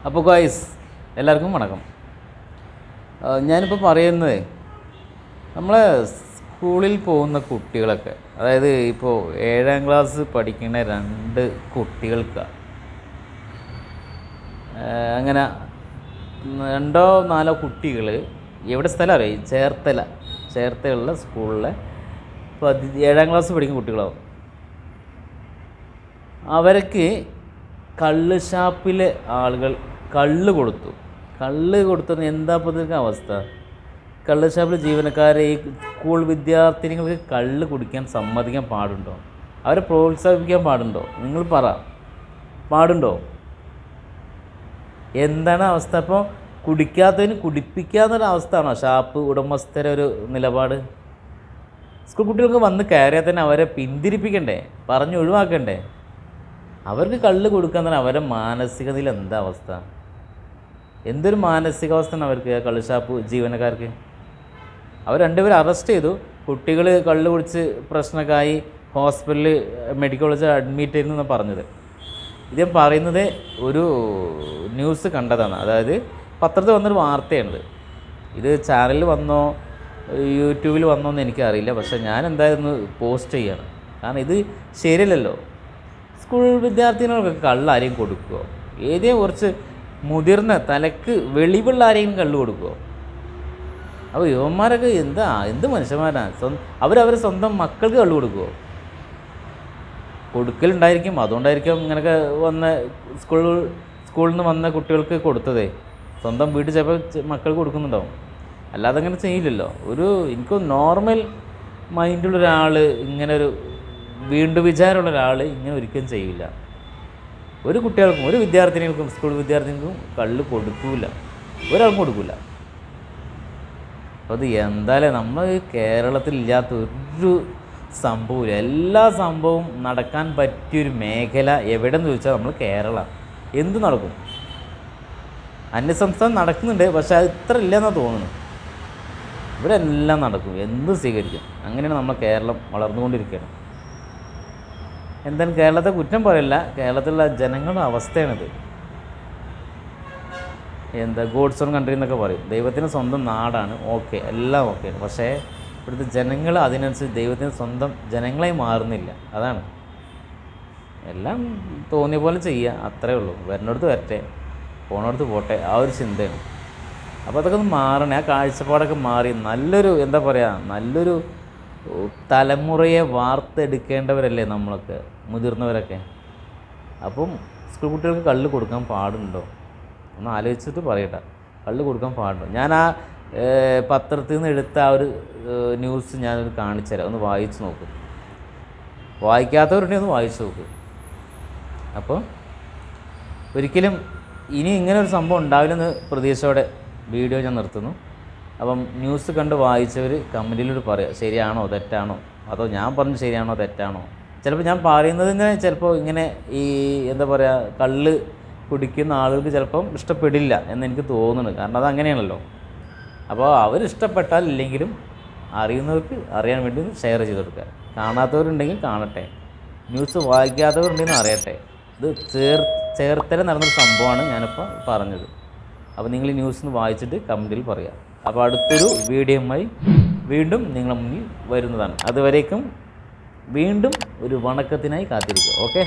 അപ്പോൾ ഗായ്സ് എല്ലാവർക്കും വണക്കം. ഞാനിപ്പോൾ പറയുന്നത് നമ്മളെ സ്കൂളിൽ പോകുന്ന കുട്ടികളൊക്കെ, അതായത് ഇപ്പോൾ 7ാം ക്ലാസ് പഠിക്കുന്ന 2 കുട്ടികൾക്കാണ് അങ്ങനെ 2-4 കുട്ടികൾ എവിടെ സ്ഥലം അറിയാം, ചേർത്തലുള്ള സ്കൂളിലെ 7ാം ക്ലാസ് പഠിക്കുന്ന കുട്ടികളാവും. അവർക്ക് കള്ള് ഷാപ്പിലെ ആളുകൾ കള്ള് കൊടുത്തത് എന്താ ഇപ്പോഴത്തെ അവസ്ഥ? കള്ള് ഷാപ്പിലെ ജീവനക്കാരെ ഈ സ്കൂൾ വിദ്യാർത്ഥിനികൾക്ക് കള്ള് കുടിക്കാൻ സമ്മതിക്കാൻ പാടുണ്ടോ? അവരെ പ്രോത്സാഹിപ്പിക്കാൻ പാടുണ്ടോ? നിങ്ങൾ പറ, പാടുണ്ടോ? എന്താണ് അവസ്ഥ? അപ്പോൾ കുടിക്കാത്തതിന് കുടിപ്പിക്കാത്തൊരവസ്ഥയാണോ ഷാപ്പ് ഉടമസ്ഥരെ ഒരു നിലപാട്? സ്കൂൾ കുട്ടികൾക്ക് വന്ന് കയറിയാൽ തന്നെ അവരെ പിന്തിരിപ്പിക്കണ്ടേ, പറഞ്ഞ് ഒഴിവാക്കണ്ടേ? അവർക്ക് കള്ള് കൊടുക്കാൻ തന്നെ അവരുടെ മാനസികതയിൽ എന്താ അവസ്ഥ? എന്തൊരു മാനസികാവസ്ഥയാണ് അവർക്ക്, കള്ള് ഷാപ്പ് ജീവനക്കാർക്ക്. അവർ 2 പേരും അറസ്റ്റ് ചെയ്തു. കുട്ടികൾ കള്ള് കുടിച്ച് പ്രശ്നമൊക്കെയായി ഹോസ്പിറ്റലിൽ മെഡിക്കൽ കോളേജിൽ അഡ്മിറ്റ് ആയിരുന്നു എന്നാണ് പറഞ്ഞത്. ഇത് ഞാൻ പറയുന്നത് ഒരു ന്യൂസ് കണ്ടതാണ്, അതായത് പത്രത്തിൽ വന്നൊരു വാർത്തയുണ്ട്. ഇത് ചാനലിൽ വന്നോ യൂട്യൂബിൽ വന്നോ എന്ന് എനിക്കറിയില്ല, പക്ഷേ ഞാൻ എന്തായാലും പോസ്റ്റ് ചെയ്യാണ്. കാരണം ഇത് ശരിയല്ലല്ലോ. സ്കൂൾ വിദ്യാർത്ഥികൾക്കൊക്കെ കള്ള് ആരെയും കൊടുക്കുമോ? ഏതെങ്കിലും കുറച്ച് മുതിർന്ന തലക്ക് വെളിവുള്ള ആരെങ്കിലും കള്ള് കൊടുക്കുമോ? അപ്പോൾ യുവന്മാരൊക്കെ എന്ത് മനുഷ്യന്മാരാണ്? അവരവരെ സ്വന്തം മക്കൾക്ക് കള്ള് കൊടുക്കുമോ? കൊടുക്കലുണ്ടായിരിക്കും, അതുകൊണ്ടായിരിക്കും ഇങ്ങനെയൊക്കെ സ്കൂളിൽ നിന്ന് വന്ന കുട്ടികൾക്ക് കൊടുത്തതേ. സ്വന്തം വീട്ടിൽ ചിലപ്പോൾ മക്കൾക്ക് കൊടുക്കുന്നുണ്ടാവും, അല്ലാതെ അങ്ങനെ ചെയ്യില്ലല്ലോ. എനിക്ക് നോർമൽ മൈൻഡുള്ളൊരാൾ, ഇങ്ങനെ ഒരു വീണ്ടും വിചാരമുള്ള ഒരാൾ ഇങ്ങനെ ഒരിക്കലും ചെയ്യില്ല. ഒരു കുട്ടികൾക്കും ഒരു വിദ്യാർത്ഥിനികൾക്കും സ്കൂൾ വിദ്യാർത്ഥിനികൾക്കും കള്ള് കൊടുക്കില്ല, ഒരാൾക്കും കൊടുക്കില്ല. അപ്പോൾ അത് എന്തായാലും നമ്മൾ കേരളത്തിൽ ഇല്ലാത്ത ഒരു സംഭവമില്ല. എല്ലാ സംഭവവും നടക്കാൻ പറ്റിയൊരു മേഖല എവിടെയെന്ന് ചോദിച്ചാൽ നമ്മൾ കേരളം. എന്ത് നടക്കും? അന്യസംസ്ഥാനം നടക്കുന്നുണ്ട്, പക്ഷേ അത് ഇത്ര ഇല്ലെന്നാണ് തോന്നുന്നു. ഇവിടെ എല്ലാം നടക്കും, എന്ത് സ്വീകരിക്കും. അങ്ങനെയാണ് നമ്മൾ കേരളം വളർന്നുകൊണ്ടിരിക്കുകയാണ്. എന്തായാലും കേരളത്തെ കുറ്റം പറയില്ല, കേരളത്തിലുള്ള ജനങ്ങളുടെ അവസ്ഥയാണിത്. ഗോഡ്സ് ഓൺ കൺട്രി എന്നൊക്കെ പറയും. ദൈവത്തിന് സ്വന്തം നാടാണ്, ഓക്കെ, എല്ലാം ഓക്കെയാണ്. പക്ഷേ ഇവിടുത്തെ ജനങ്ങൾ അതിനനുസരിച്ച് ദൈവത്തിന് സ്വന്തം ജനങ്ങളായി മാറുന്നില്ല. അതാണ് എല്ലാം തോന്നിയ പോലെ ചെയ്യുക, അത്രേ ഉള്ളൂ. വരുന്നിടത്ത് വരട്ടെ, പോണടുത്ത് പോട്ടെ, ആ ഒരു ചിന്തയാണ്. അപ്പോൾ അതൊക്കെ ഒന്ന് മാറണേ, ആ കാഴ്ചപ്പാടൊക്കെ മാറി നല്ലൊരു തലമുറയെ വാർത്തെടുക്കേണ്ടവരല്ലേ നമ്മളൊക്കെ, മുതിർന്നവരൊക്കെ. അപ്പം സ്കൂൾ കുട്ടികൾക്ക് കള്ള് കൊടുക്കാൻ പാടുണ്ടോ? ഒന്ന് ആലോചിച്ചിട്ട് പറയട്ടെ, കള്ള് കൊടുക്കാൻ പാടുണ്ടോ? ഞാൻ ആ പത്രത്തിൽ നിന്ന് എടുത്ത ആ ഒരു ന്യൂസ് ഞാനൊന്ന് കാണിച്ചു തരാം, ഒന്ന് വായിച്ച് നോക്കും. വായിക്കാത്തവരുണ്ടെങ്കിൽ ഒന്ന് വായിച്ച് നോക്ക്. അപ്പോൾ ഒരിക്കലും ഇനി ഇങ്ങനെ ഒരു സംഭവം ഉണ്ടാവില്ലെന്ന് പ്രതീക്ഷയോടെ വീഡിയോ ഞാൻ നിർത്തുന്നു. അപ്പം ന്യൂസ് കണ്ട് വായിച്ചവർ കമൻറ്റിലൂടെ പറയുക, ശരിയാണോ തെറ്റാണോ, അതോ ഞാൻ പറഞ്ഞത് ശരിയാണോ തെറ്റാണോ. ചിലപ്പോൾ ഞാൻ പറയുന്നതിന് ചിലപ്പോൾ ഇങ്ങനെ കള്ള് കുടിക്കുന്ന ആളുകൾക്ക് ചിലപ്പം ഇഷ്ടപ്പെടില്ല എന്നെനിക്ക് തോന്നുന്നു. കാരണം അതങ്ങനെയാണല്ലോ. അപ്പോൾ അവരിഷ്ടപ്പെട്ടാൽ ഇല്ലെങ്കിലും അറിയുന്നവർക്ക് അറിയാൻ വേണ്ടി ഷെയർ ചെയ്ത് കൊടുക്കുക. കാണാത്തവരുണ്ടെങ്കിൽ കാണട്ടെ, ന്യൂസ് വായിക്കാത്തവരുണ്ടെങ്കിൽ അറിയട്ടെ. ഇത് ചേർത്തല നടന്നൊരു സംഭവമാണ് ഞാനിപ്പോൾ പറഞ്ഞത്. അപ്പോൾ നിങ്ങൾ ഈ ന്യൂസ് വായിച്ചിട്ട് കമൻറ്റിൽ പറയുക. അപ്പോൾ അടുത്തൊരു വീഡിയോയുമായി വീണ്ടും നിങ്ങളുടെ മുന്നിൽ വരുന്നതാണ്. അതുവരേക്കും വീണ്ടും ഒരു വണക്കത്തിനായി കാത്തിരിക്കുക. ഓക്കെ.